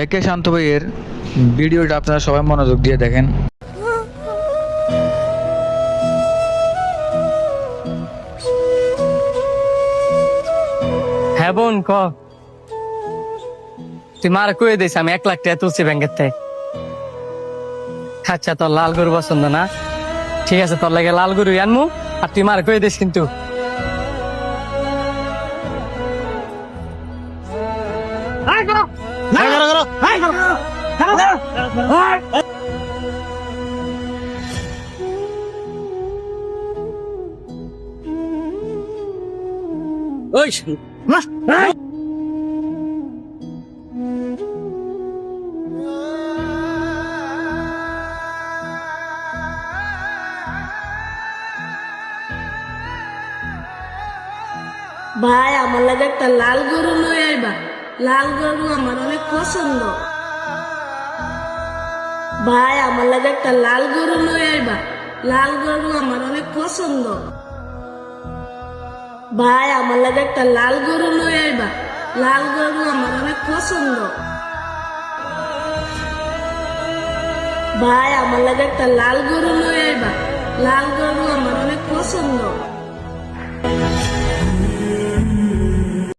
একে শান্ত ভাইয়ের ভিডিওটা আপনারা সবাই মনোযোগ দিয়ে দেখেন। হ্যাঁ বোন ক তুই মার কয়ে দিস আমি 1 লাখ টাকা তুলছি ব্যাংকের থেকে। আচ্ছা তোর লাল গরু পছন্দ না, ঠিক আছে তোর লাগে লাল গরু আনমু, আর তুই মার কয়ে দিস কিন্তু। ওই ভাই আমার লাগে একটা লাল গরু লই আইবা। লাল গরু আমার অনেক পছন্দ। ভাই আমার লাগে একটা লাল গরু লই আইবা। লাল গরু আমার অনেক পছন্দ। ভাই আমার লাগে একটা লাল গরু লই আইবা। লাল গরু আমার অনেক পছন্দ। ভাই আমার লাগে একটা লাল গরু লই আইবা। লাল গরু আমার অনেক পছন্দ।